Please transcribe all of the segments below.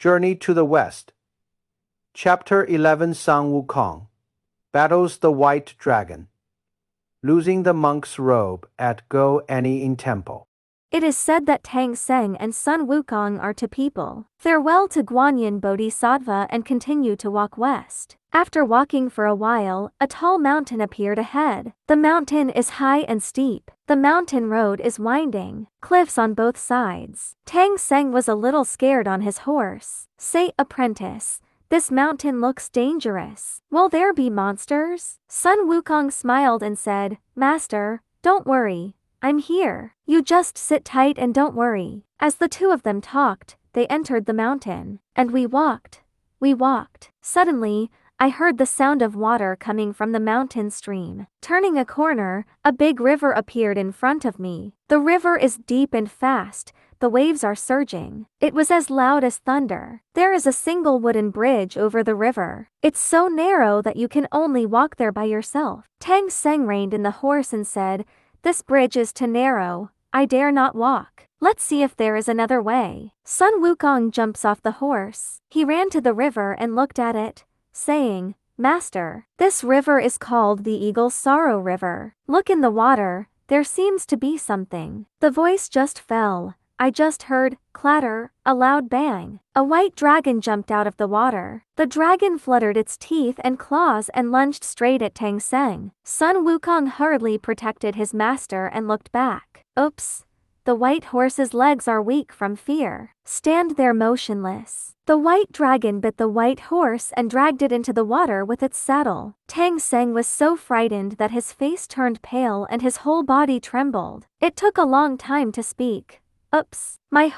Journey to the West. Chapter 11 Sun Wukong battles the White Dragon. Losing the monk's robe at Go Any in Temple. It is said that Tang Seng and Sun Wukong are to people. Farewell to Guanyin Bodhisattva and continue to walk west. After walking for a while, a tall mountain appeared ahead. The mountain is high and steep. The mountain road is winding. Cliffs on both sides. Tang Seng was a little scared on his horse. Say, apprentice, this mountain looks dangerous. Will there be monsters? Sun Wukong smiled and said, Master, don't worry. I'm here. You just sit tight and don't worry. As the two of them talked, they entered the mountain. And we walked. Suddenly, I heard the sound of water coming from the mountain stream. Turning a corner, a big river appeared in front of me. The river is deep and fast. The waves are surging. It was as loud as thunder. There is a single wooden bridge over the river. It's so narrow that you can only walk there by yourself. Tang Seng reined in the horse and said, This bridge is too narrow. I dare not walk. Let's see if there is another way. Sun Wukong jumps off the horse. He ran to the river and looked at it, saying, Master, this river is called the Eagle's Sorrow River. Look in the water, there seems to be something. The voice just fell. I just heard, clatter, a loud bang. A white dragon jumped out of the water. The dragon fluttered its teeth and claws and lunged straight at Tang Seng. Sun Wukong hurriedly protected his master and looked back. Oops. The white horse's legs are weak from fear. Stand there motionless. The white dragon bit the white horse and dragged it into the water with its saddle. Tang Seng was so frightened that his face turned pale and his whole body trembled. It took a long time to speak. Oops. My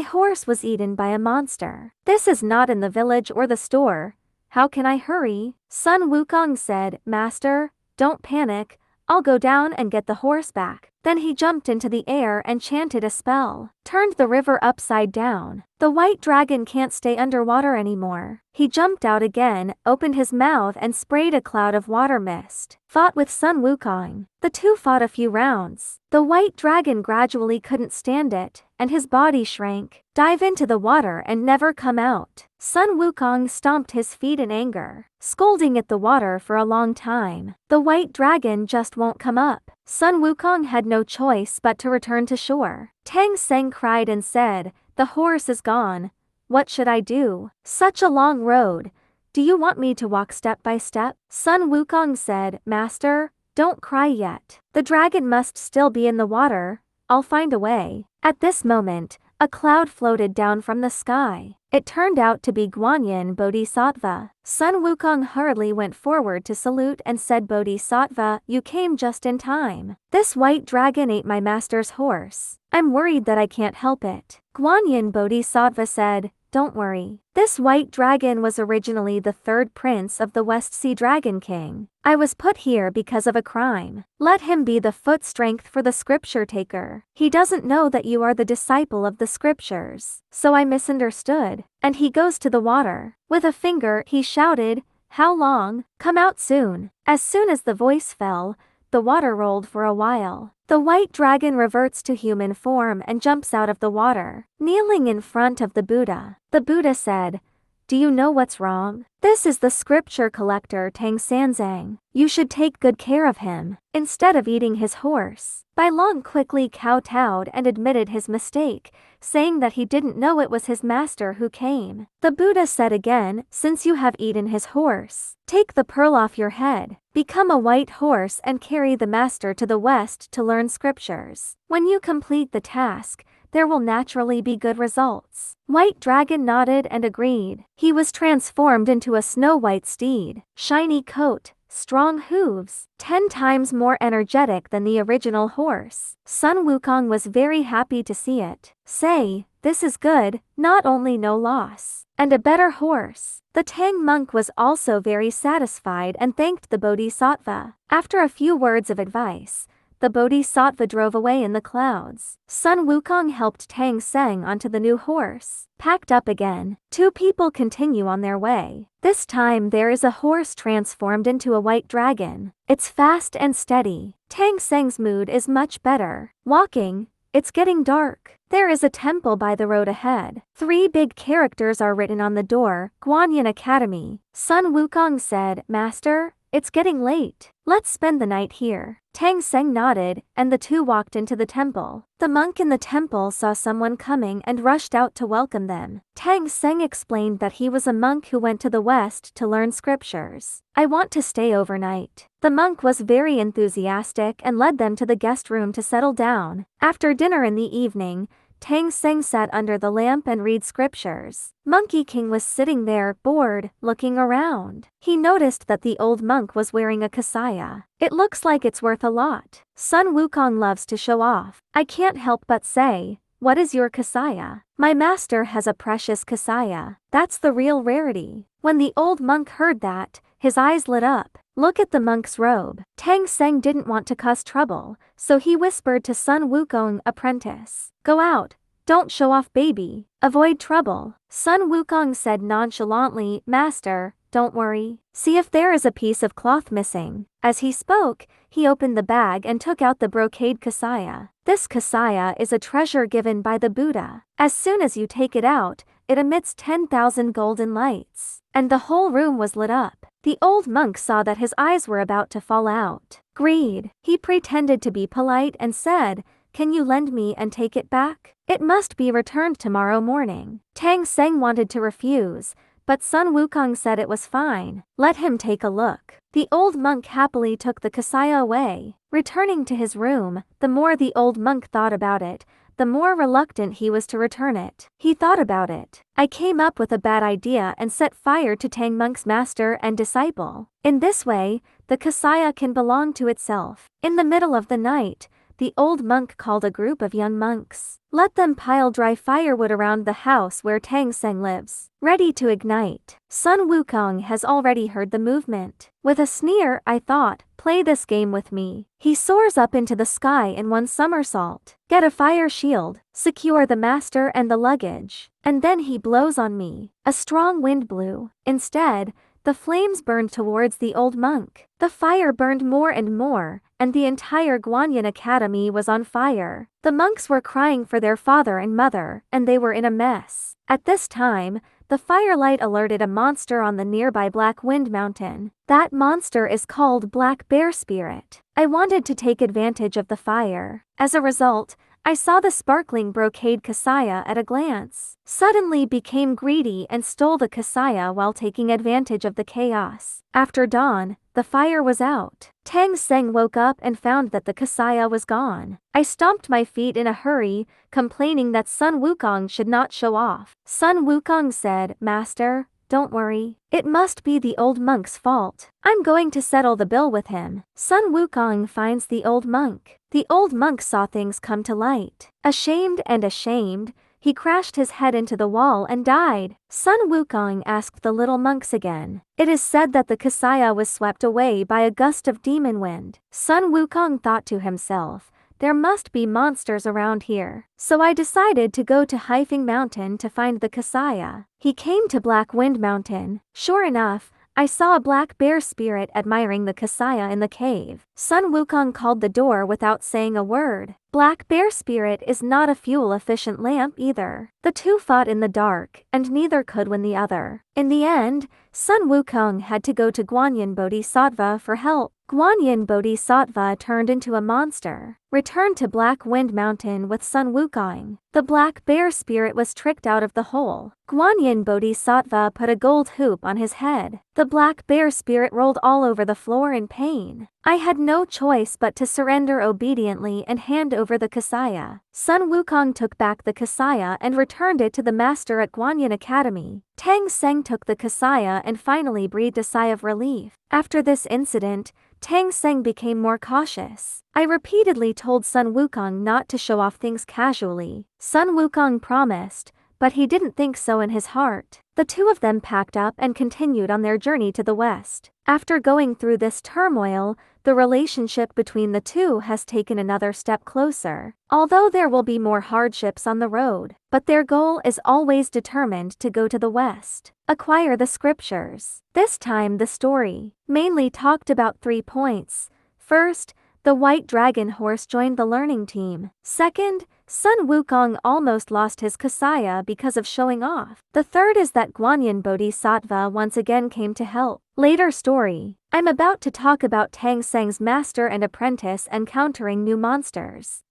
horse was eaten by a monster. This is not in the village or the store. How can I hurry? Sun Wukong said, Master, don't panic. I'll go down and get the horse back. Then he jumped into the air and chanted a spell. Turned the river upside down. The white dragon can't stay underwater anymore. He jumped out again, opened his mouth and sprayed a cloud of water mist. Fought with Sun Wukong. The two fought a few rounds. The white dragon gradually couldn't stand it, and his body shrank. Dive into the water and never come out. Sun Wukong stomped his feet in anger, scolding at the water for a long time. The white dragon just won't come up. Sun Wukong had no choice but to return to shore. Tang Seng cried and said, The horse is gone. What should I do? Such a long road. Do you want me to walk step by step? Sun Wukong said, Master, don't cry yet. The dragon must still be in the water. I'll find a way. At this moment, a cloud floated down from the sky. It turned out to be Guanyin Bodhisattva. Sun Wukong hurriedly went forward to salute and said, Bodhisattva, you came just in time. This white dragon ate my master's horse. I'm worried that I can't help it. Guanyin Bodhisattva said, Don't worry. This white dragon was originally the third prince of the West Sea Dragon King. I was put here because of a crime. Let him be the foot strength for the scripture taker. He doesn't know that you are the disciple of the scriptures. So I misunderstood. And he goes to the water. With a finger, he shouted, How long? Come out soon. As soon as the voice fell, the water rolled for a while. The white dragon reverts to human form and jumps out of the water, kneeling in front of the Buddha. The Buddha said, Do you know what's wrong? This is the scripture collector Tang Sanzang. You should take good care of him, instead of eating his horse. Bai Long quickly kowtowed and admitted his mistake, saying that he didn't know it was his master who came. The Buddha said again, Since you have eaten his horse, take the pearl off your head, become a white horse and carry the master to the west to learn scriptures. When you complete the task, there will naturally be good results. White Dragon nodded and agreed. He was transformed into a snow-white steed, shiny coat, strong hooves, 10 times more energetic than the original horse. Sun Wukong was very happy to see it. Say, this is good, not only no loss, and a better horse. The Tang monk was also very satisfied and thanked the Bodhisattva. After a few words of advice, the Bodhisattva drove away in the clouds. Sun Wukong helped Tang Seng onto the new horse. Packed up again, two people continue on their way. This time there is a horse transformed into a white dragon. It's fast and steady. Tang Seng's mood is much better. Walking, It's getting dark. There is a temple by the road ahead. 3 big characters are written on the door, Guanyin Academy. Sun Wukong said, Master, it's getting late. Let's spend the night here. Tang Seng nodded, and the two walked into the temple. The monk in the temple saw someone coming and rushed out to welcome them. Tang Seng explained that he was a monk who went to the west to learn scriptures. I want to stay overnight. The monk was very enthusiastic and led them to the guest room to settle down. After dinner in the evening, Tang Seng sat under the lamp and read scriptures. Monkey King was sitting there, bored, looking around. He noticed that the old monk was wearing a kasaya. It looks like it's worth a lot. Sun Wukong loves to show off. I can't help but say, what is your kasaya? My master has a precious kasaya. That's the real rarity. When the old monk heard that, his eyes lit up. Look at the monk's robe. Tang Seng didn't want to cause trouble, so he whispered to Sun Wukong, apprentice. Go out. Don't show off, baby. Avoid trouble. Sun Wukong said nonchalantly, Master, don't worry. See if there is a piece of cloth missing. As he spoke, he opened the bag and took out the brocade kasaya. This kasaya is a treasure given by the Buddha. As soon as you take it out, it emits 10,000 golden lights. And the whole room was lit up. The old monk saw that his eyes were about to fall out. Greed. He pretended to be polite and said, Can you lend me and take it back? It must be returned tomorrow morning. Tang Seng wanted to refuse, but Sun Wukong said it was fine. Let him take a look. The old monk happily took the kasaya away. Returning to his room, the more the old monk thought about it, the more reluctant he was to return it. He thought about it. I came up with a bad idea and set fire to Tang Monk's master and disciple. In this way, the kasaya can belong to itself. In the middle of the night, the old monk called a group of young monks. Let them pile dry firewood around the house where Tang Seng lives, ready to ignite. Sun Wukong has already heard the movement. With a sneer, I thought, play this game with me. He soars up into the sky in one somersault. Get a fire shield, secure the master and the luggage. And then he blows on me. A strong wind blew. Instead, the flames burned towards the old monk. The fire burned more and more, and the entire Guanyin Academy was on fire. The monks were crying for their father and mother, and they were in a mess. At this time, the firelight alerted a monster on the nearby Black Wind Mountain. That monster is called Black Bear Spirit. I wanted to take advantage of the fire. As a result, I saw the sparkling brocade kasaya at a glance. Suddenly became greedy and stole the kasaya while taking advantage of the chaos. After dawn, the fire was out. Tang Seng woke up and found that the kasaya was gone. I stomped my feet in a hurry, complaining that Sun Wukong should not show off. Sun Wukong said, Master, don't worry. It must be the old monk's fault. I'm going to settle the bill with him. Sun Wukong finds the old monk. The old monk saw things come to light. Ashamed, he crashed his head into the wall and died. Sun Wukong asked the little monks again. It is said that the kasaya was swept away by a gust of demon wind. Sun Wukong thought to himself, there must be monsters around here. So I decided to go to Haifeng Mountain to find the kasaya. He came to Black Wind Mountain. Sure enough, I saw a black bear spirit admiring the kasaya in the cave. Sun Wukong called the door without saying a word. Black bear spirit is not a fuel-efficient lamp either. The two fought in the dark, and neither could win the other. In the end, Sun Wukong had to go to Guanyin Bodhisattva for help. Guanyin Bodhisattva turned into a monster. Returned to Black Wind Mountain with Sun Wukong. The black bear spirit was tricked out of the hole. Guanyin Bodhisattva put a gold hoop on his head. The black bear spirit rolled all over the floor in pain. I had no choice but to surrender obediently and hand over the kasaya. Sun Wukong took back the kasaya and returned it to the master at Guanyin Academy. Tang Seng took the kasaya and finally breathed a sigh of relief. After this incident, Tang Seng became more cautious. I repeatedly told Sun Wukong not to show off things casually. Sun Wukong promised, but he didn't think so in his heart. The two of them packed up and continued on their journey to the west. After going through this turmoil, the relationship between the two has taken another step closer. Although there will be more hardships on the road, but their goal is always determined to go to the west, acquire the scriptures. This time the story mainly talked about 3 points. First, the white dragon horse joined the learning team. Second, Sun Wukong almost lost his Kasaya because of showing off. The third is that Guanyin Bodhisattva once again came to help. Later story. I'm about to talk about Tang Seng's master and apprentice encountering new monsters.